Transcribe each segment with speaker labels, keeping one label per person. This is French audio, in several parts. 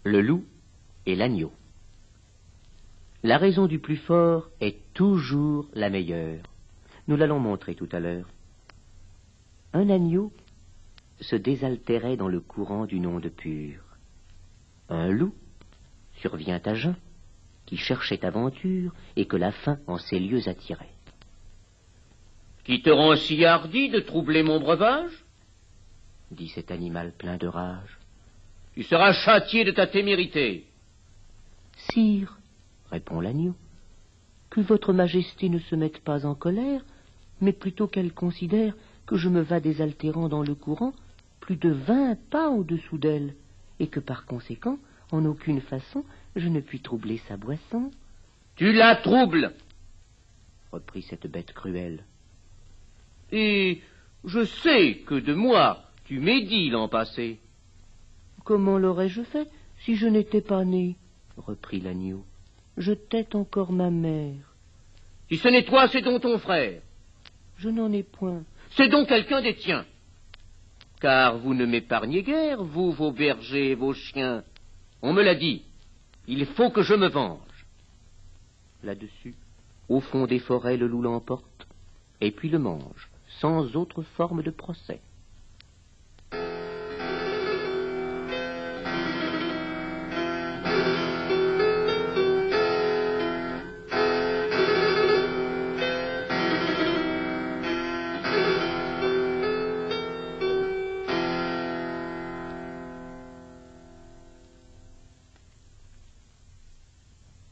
Speaker 1: Le loup et l'agneau. La raison du plus fort est toujours la meilleure. Nous l'allons montrer tout à l'heure. Un agneau se désaltérait dans le courant d'une onde pure. Un loup survient à jeun, qui cherchait aventure et que la faim en ces lieux attirait.
Speaker 2: Qui te rend si hardi de troubler mon breuvage?
Speaker 1: Dit cet animal plein de rage.
Speaker 2: Tu seras châtié de ta témérité.
Speaker 1: Sire, répond l'agneau, que votre majesté ne se mette pas en colère, mais plutôt qu'elle considère que je me vas désaltérant dans le courant plus de 20 pas au-dessous d'elle, et que par conséquent, en aucune façon, je ne puis troubler sa boisson.
Speaker 2: Tu la troubles,
Speaker 1: reprit cette bête cruelle.
Speaker 2: Et je sais que de moi tu médis l'an passé.
Speaker 1: Comment l'aurais-je fait si je n'étais pas né? Reprit l'agneau. Je tette encore ma mère.
Speaker 2: Si ce n'est toi, c'est donc ton frère.
Speaker 1: Je n'en ai point.
Speaker 2: C'est donc quelqu'un des tiens. Car vous ne m'épargnez guère, vous, vos bergers et vos chiens. On me l'a dit. Il faut que je me venge.
Speaker 1: Là-dessus, au fond des forêts, le loup l'emporte, et puis le mange, sans autre forme de procès.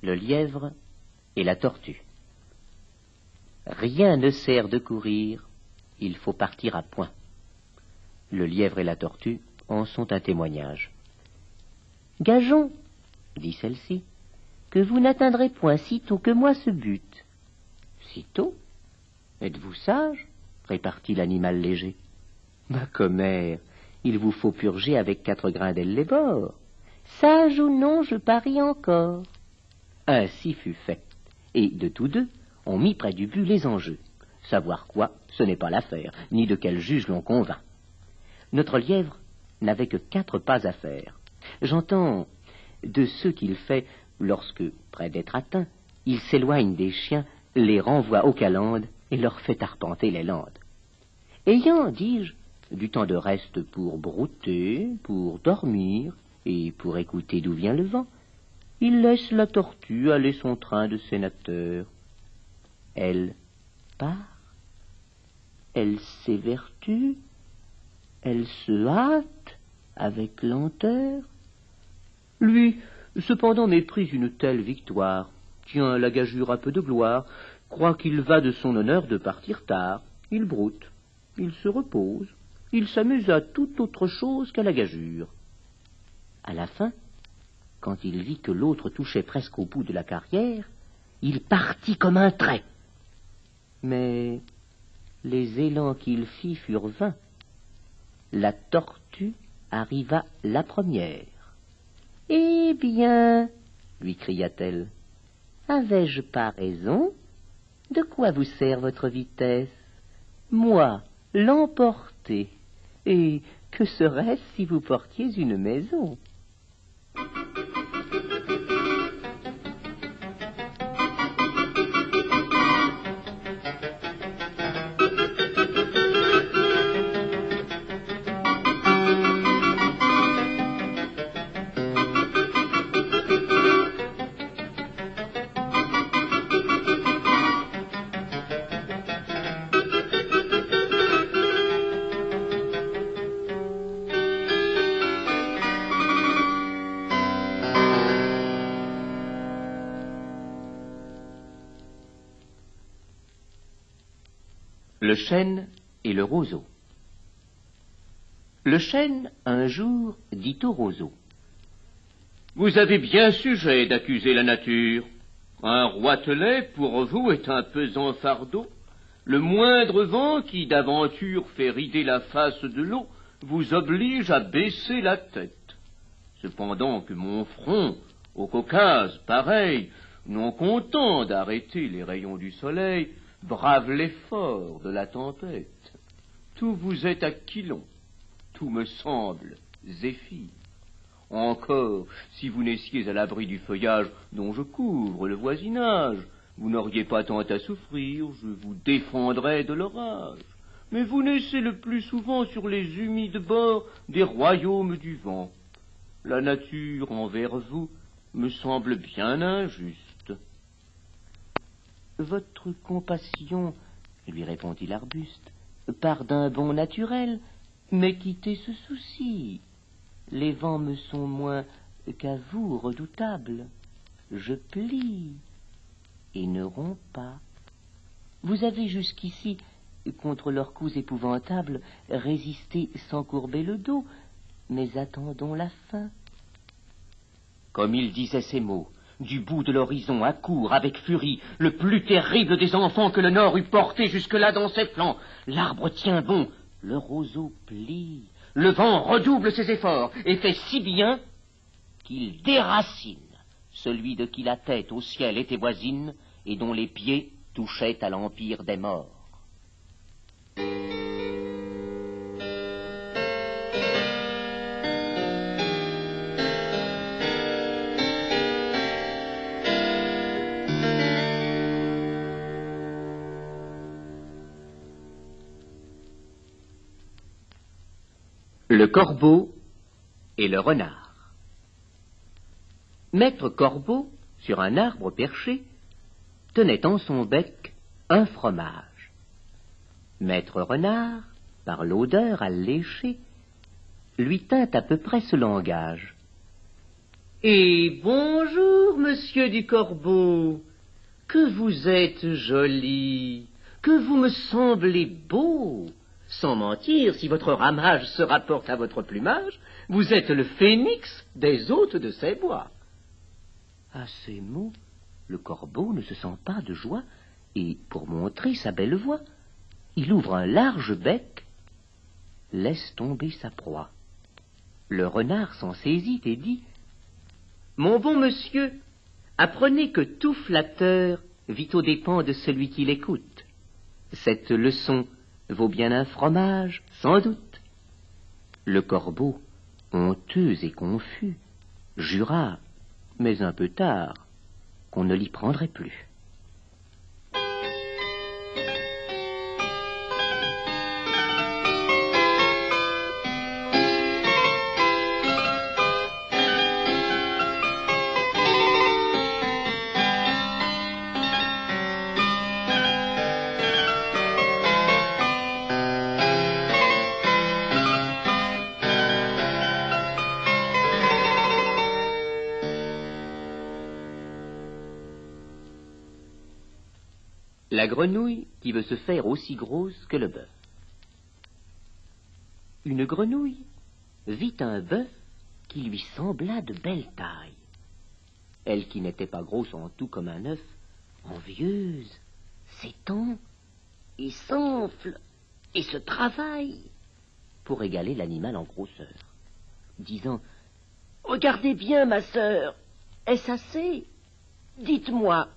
Speaker 1: Le lièvre et la tortue. Rien ne sert de courir, il faut partir à point. Le lièvre et la tortue en sont un témoignage. Gageons, dit celle-ci, que vous n'atteindrez point sitôt que moi ce but. Sitôt? Êtes-vous sage? Répartit l'animal léger. Ma commère, il vous faut purger avec 4 grains d'ailes les bords. Sage ou non, je parie encore. Ainsi fut fait, et de tous deux, on mit près du but les enjeux. Savoir quoi, ce n'est pas l'affaire, ni de quel juge l'on convainc. Notre lièvre n'avait que 4 pas à faire. J'entends de ceux qu'il fait lorsque, près d'être atteint, il s'éloigne des chiens, les renvoie aux calendes et leur fait arpenter les landes. Ayant, dis-je, du temps de reste pour brouter, pour dormir et pour écouter d'où vient le vent, il laisse la tortue aller son train de sénateur. Elle part, elle s'évertue, elle se hâte avec lenteur. Lui, cependant, méprise une telle victoire, tient la gageure à peu de gloire, croit qu'il va de son honneur de partir tard. Il broute, il se repose, il s'amuse à toute autre chose qu'à la gageure. À la fin, quand il vit que l'autre touchait presque au bout de la carrière, il partit comme un trait. Mais les élans qu'il fit furent vains. La tortue arriva la première. « Eh bien, lui cria-t-elle, avais-je pas raison? De quoi vous sert votre vitesse? Moi, l'emporter. Et que serait-ce si vous portiez une maison? » Le chêne et le roseau. Le chêne, un jour, dit au roseau.
Speaker 2: Vous avez bien sujet d'accuser la nature. Un roitelet, pour vous, est un pesant fardeau. Le moindre vent qui d'aventure fait rider la face de l'eau vous oblige à baisser la tête. Cependant que mon front, au Caucase, pareil, non content d'arrêter les rayons du soleil, brave l'effort de la tempête. Tout vous est aquilon, tout me semble zéphyr. Encore, si vous naissiez à l'abri du feuillage dont je couvre le voisinage, vous n'auriez pas tant à souffrir, je vous défendrais de l'orage. Mais vous naissez le plus souvent sur les humides bords des royaumes du vent. La nature envers vous me semble bien injuste.
Speaker 1: Votre compassion, lui répondit l'arbuste, part d'un bon naturel, mais quittez ce souci. Les vents me sont moins qu'à vous redoutables. Je plie et ne romps pas. Vous avez jusqu'ici, contre leurs coups épouvantables, résisté sans courber le dos, mais attendons la fin.
Speaker 2: Comme il disait ces mots, du bout de l'horizon accourt avec furie le plus terrible des enfants que le Nord eût porté jusque-là dans ses flancs. L'arbre tient bon, le roseau plie, le vent redouble ses efforts et fait si bien qu'il déracine celui de qui la tête au ciel était voisine et dont les pieds touchaient à l'empire des morts. Le corbeau et le renard. Maître Corbeau, sur un arbre perché, tenait en son bec un fromage. Maître Renard, par l'odeur alléchée, lui tint à peu près ce langage. « Et bonjour, monsieur du Corbeau, que vous êtes joli, que vous me semblez beau. Sans mentir, si votre ramage se rapporte à votre plumage, vous êtes le phénix des hôtes de ces bois. » À ces mots, le corbeau ne se sent pas de joie, et, pour montrer sa belle voix, il ouvre un large bec, laisse tomber sa proie. Le renard s'en saisit et dit « Mon bon monsieur, apprenez que tout flatteur vit aux dépens de celui qui l'écoute. Cette leçon vaut bien un fromage, sans doute. » Le corbeau, honteux et confus, jura, mais un peu tard, qu'on ne l'y prendrait plus. La grenouille qui veut se faire aussi grosse que le bœuf. Une grenouille vit un bœuf qui lui sembla de belle taille. Elle qui n'était pas grosse en tout comme un œuf, envieuse, s'étend et s'enfle et se travaille pour égaler l'animal en grosseur, disant « Regardez bien, ma sœur, est-ce assez? Dites-moi,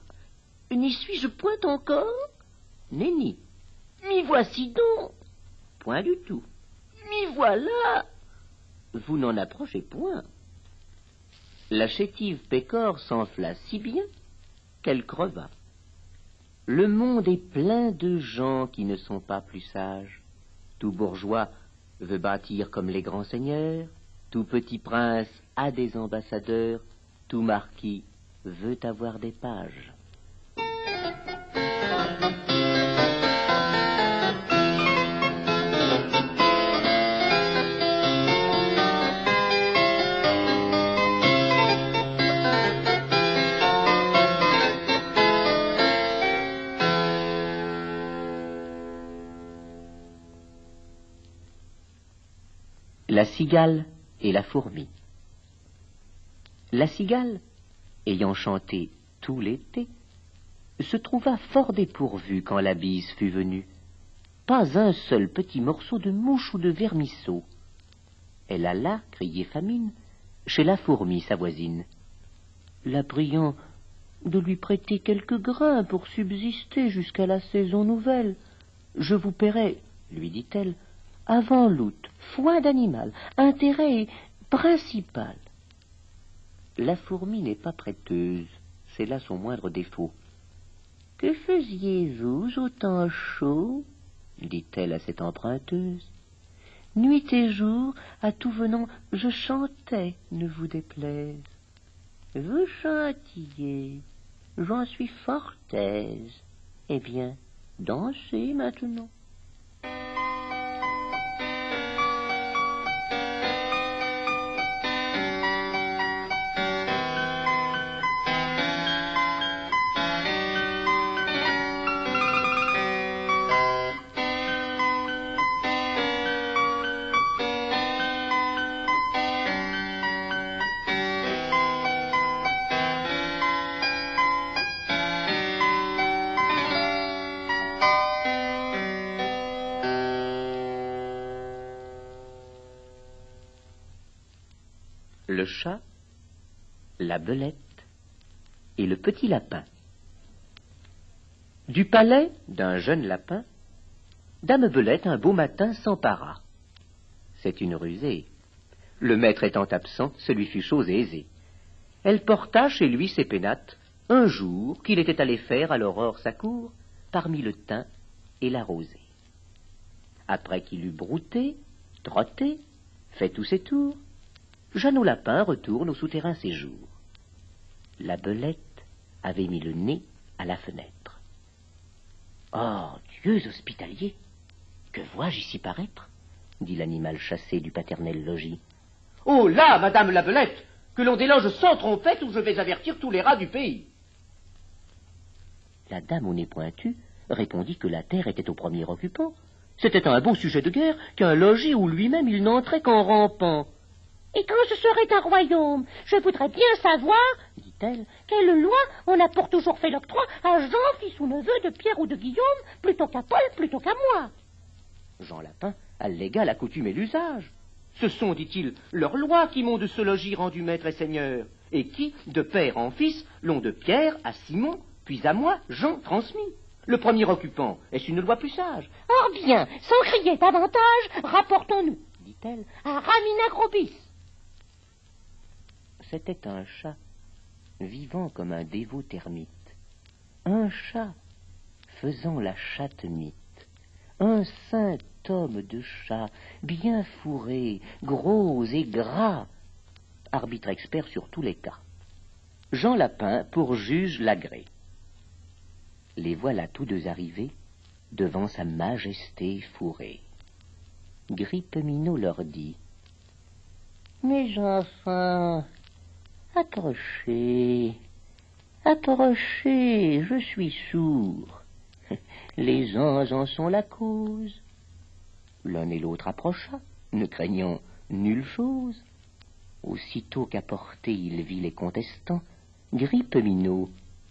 Speaker 2: n'y suis-je point encore? Nenni. M'y voici donc. Point du tout. M'y voilà. Vous n'en approchez point. » La chétive pécore s'enfla si bien qu'elle creva. Le monde est plein de gens qui ne sont pas plus sages. Tout bourgeois veut bâtir comme les grands seigneurs, tout petit prince a des ambassadeurs, tout marquis veut avoir des pages. La cigale et la fourmi. La cigale, ayant chanté tout l'été, se trouva fort dépourvue quand la bise fut venue. Pas un seul petit morceau de mouche ou de vermisseau. Elle alla, crier famine, chez la fourmi sa voisine, la priant de lui prêter quelques grains pour subsister jusqu'à la saison nouvelle. « Je vous paierai, lui dit-elle, avant l'août, foin d'animal, intérêt principal.
Speaker 1: La fourmi n'est pas prêteuse, c'est là son moindre défaut. « Que faisiez-vous au temps chaud ?» dit-elle à cette emprunteuse. « Nuit et jour, à tout venant, je chantais, ne vous déplaise. » « Vous chantiez, j'en suis fort aise. Eh bien, dansez maintenant. » Le chat, la belette et le petit lapin. Du palais d'un jeune lapin, Dame Belette un beau matin s'empara. C'est une rusée. Le maître étant absent, ce lui fut chose aisée. Elle porta chez lui ses pénates un jour qu'il était allé faire à l'aurore sa cour, parmi le thym et la rosée. Après qu'il eut brouté, trotté, fait tous ses tours, Jeannot Lapin retourne au souterrain séjour. La belette avait mis le nez à la fenêtre. « Oh, dieux hospitaliers, que vois-je ici paraître ?» dit l'animal chassé du paternel logis.
Speaker 2: « Oh là, madame la belette, que l'on déloge sans trompette ou je vais avertir tous les rats du pays. »
Speaker 1: La dame au nez pointu répondit que la terre était au premier occupant. C'était un beau sujet de guerre qu'un logis où lui-même il n'entrait qu'en rampant.
Speaker 3: « Et quand ce serait un royaume, je voudrais bien savoir, dit-elle, quelle loi on a pour toujours fait l'octroi à Jean, fils ou neveu de Pierre ou de Guillaume, plutôt qu'à Paul, plutôt qu'à moi. »
Speaker 1: Jean Lapin allégua la coutume et l'usage.
Speaker 2: Ce sont, dit-il, leurs lois qui m'ont de ce logis rendu maître et seigneur, et qui, de père en fils, l'ont de Pierre à Simon, puis à moi, Jean, transmis. Le premier occupant, est-ce une loi plus sage?
Speaker 3: Or bien, sans crier davantage, rapportons-nous, dit-elle, à Raminagrobis.
Speaker 1: C'était un chat, vivant comme un dévot termite. Un chat, faisant la chatte-mite. Un saint homme de chat, bien fourré, gros et gras. Arbitre expert sur tous les cas. Jean Lapin pour juge l'agré. Les voilà tous deux arrivés devant sa majesté fourrée. Grippeminot leur dit: « Mes enfants, approchez, approchez, je suis sourd. Les uns en sont la cause. » L'un et l'autre approcha, ne craignant nulle chose. Aussitôt qu'à portée il vit les contestants, Grippeminot,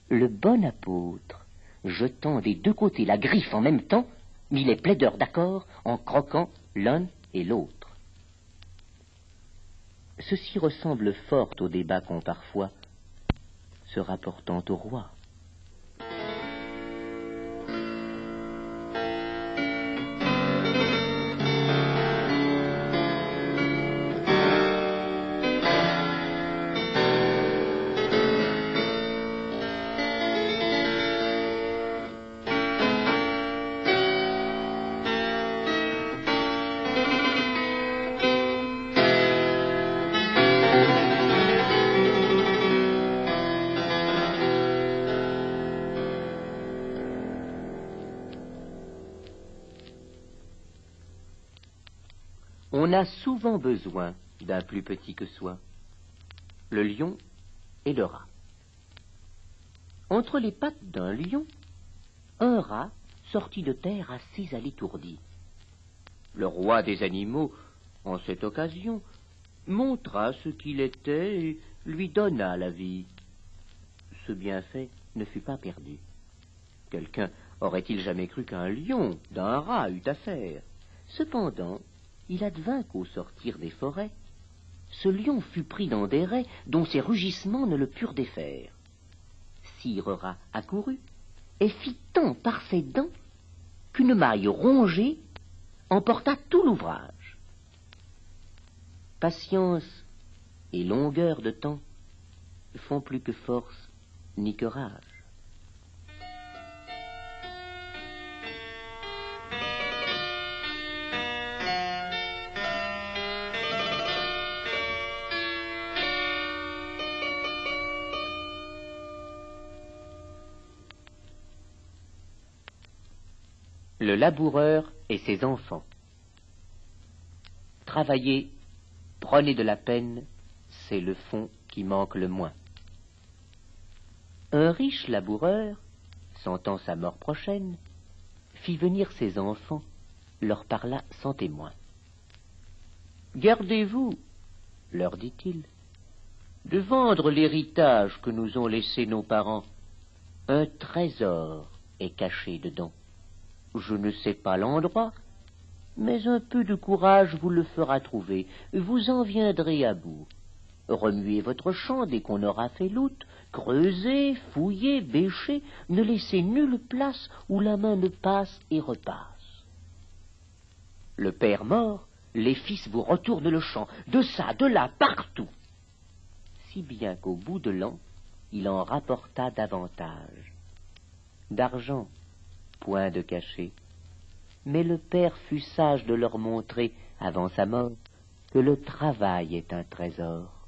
Speaker 1: le bon apôtre, jetant des deux côtés la griffe en même temps, mit les plaideurs d'accord en croquant l'un et l'autre. Ceci ressemble fort au débat qu'ont parfois, se rapportant au roi. On a souvent besoin d'un plus petit que soi, le lion et le rat. Entre les pattes d'un lion, un rat sortit de terre assez à l'étourdi. Le roi des animaux, en cette occasion, montra ce qu'il était et lui donna la vie. Ce bienfait ne fut pas perdu. Quelqu'un aurait-il jamais cru qu'un lion d'un rat eût affaire? Cependant, il advint qu'au sortir des forêts, ce lion fut pris dans des rets dont ses rugissements ne le purent défaire. Sire Rat accourut et fit tant par ses dents qu'une maille rongée emporta tout l'ouvrage. Patience et longueur de temps font plus que force ni que rage. Le laboureur et ses enfants. Travaillez, prenez de la peine, c'est le fond qui manque le moins. Un riche laboureur, sentant sa mort prochaine, fit venir ses enfants, leur parla sans témoin. « Gardez-vous, leur dit-il, de vendre l'héritage que nous ont laissé nos parents. Un trésor est caché dedans. Je ne sais pas l'endroit, mais un peu de courage vous le fera trouver. Vous en viendrez à bout. Remuez votre champ dès qu'on aura fait l'outre, creusez, fouillez, bêchez, ne laissez nulle place où la main ne passe et repasse. Le père mort, les fils vous retournent le champ, de ça, de là, partout. Si bien qu'au bout de l'an, il en rapporta davantage. D'argent, point de cachet. Mais le père fut sage de leur montrer, avant sa mort, que le travail est un trésor.